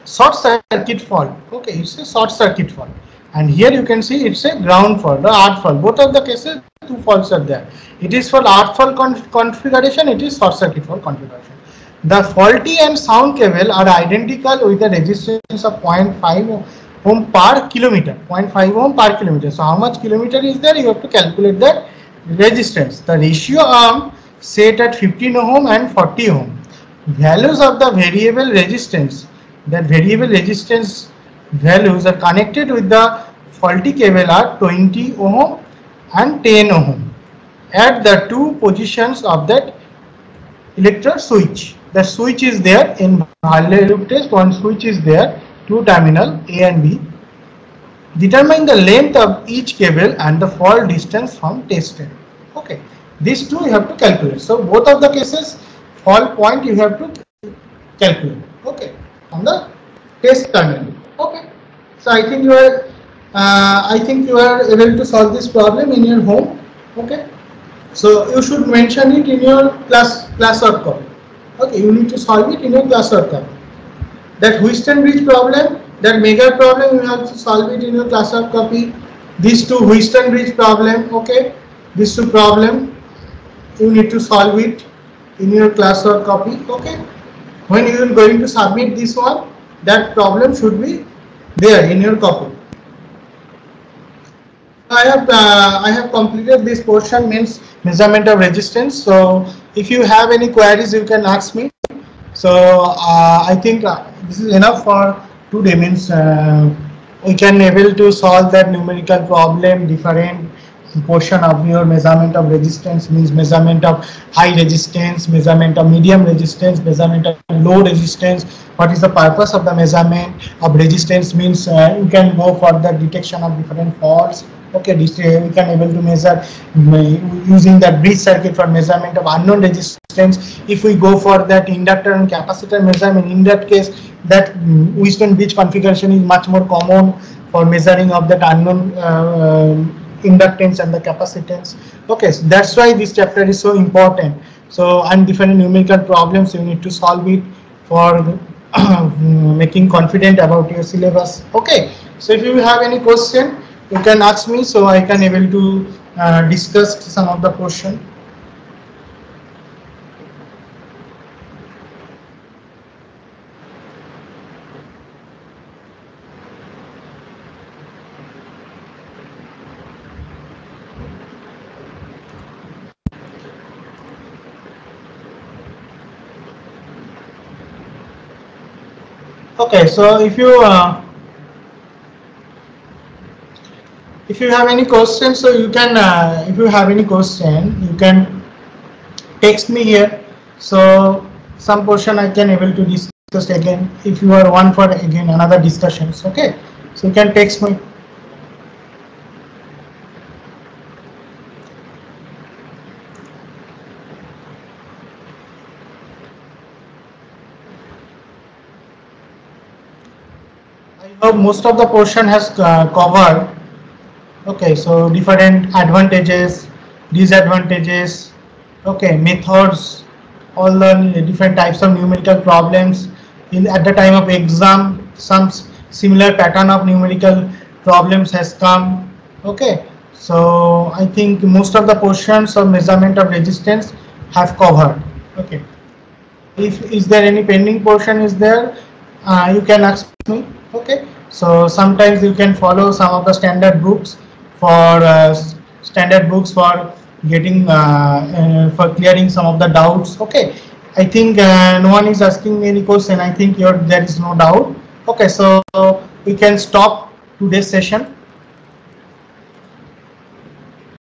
short circuit fault. Okay, it's a short circuit fault, and here you can see it's a ground fault or earth fault. Both of the cases, two faults are there. It is for earth fault configuration, it is short circuit fault configuration. The faulty and sound cable are identical with the resistance of 0.5 ohm per kilometer. 0.5 ohm per kilometer. So how much kilometer is there? You have to calculate that resistance. The ratio arm set at 15 ohm and 40 ohm. Values of the variable resistance, that variable resistance values are connected with the faulty cable are 20 ohm and 10 ohm at the two positions of that electrode switch. The switch is there in Varley loop test, one switch is there, two terminal A and B. Determine the length of each cable and the fault distance from tested. Okay, these two you have to calculate. So both of the cases, fault point you have to calculate. Okay, on the test terminal. Okay, so I think you are able to solve this problem in your home. Okay, so you should mention it in your class work copy. Okay, you need to solve it in your class work copy. That Wheatstone bridge problem, that mega problem, you have to solve it in your class work copy. These two Wheatstone bridge problem. Okay, these two problem you need to solve it in your class work copy. Okay, when you are going to submit this one, that problem should be there in your copy. I have completed this portion, means measurement of resistance. So if you have any queries, you can ask me. So I think this is enough for today. Means we can able to solve that numerical problem, different portion of your measurement of resistance, means measurement of high resistance, measurement of medium resistance, measurement of low resistance. What is the purpose of the measurement of resistance? Means you can go for the detection of different faults. Okay, we can able to measure using that bridge circuit for measurement of unknown resistance. If we go for that inductor and capacitor measurement, in that case, that Wheatstone bridge configuration is much more common for measuring of that unknown inductance and the capacitance. Okay, so that's why this chapter is so important. So, and different numerical problems you need to solve it for making confident about your syllabus. Okay, so if you have any question, you can ask me, so I can able to discuss some of the portion. Okay, so if you have any questions, so you can if you have any question, you can text me here. So some portion I can able to discuss again if you are one for again another discussions. Okay, so you can text me. I hope most of the portion has covered. Okay, so different advantages, disadvantages, Okay, methods, all the different types of numerical problems. At the time of exam, some similar pattern of numerical problems has come. Okay, so I think most of the portions of measurement of resistance have covered. Okay, if is there any pending portion is there, you can ask me. Okay, so sometimes you can follow some of the standard books for getting for clearing some of the doubts. Okay, I think no one is asking me any question. I think there is no doubt. Okay, so we can stop today's session.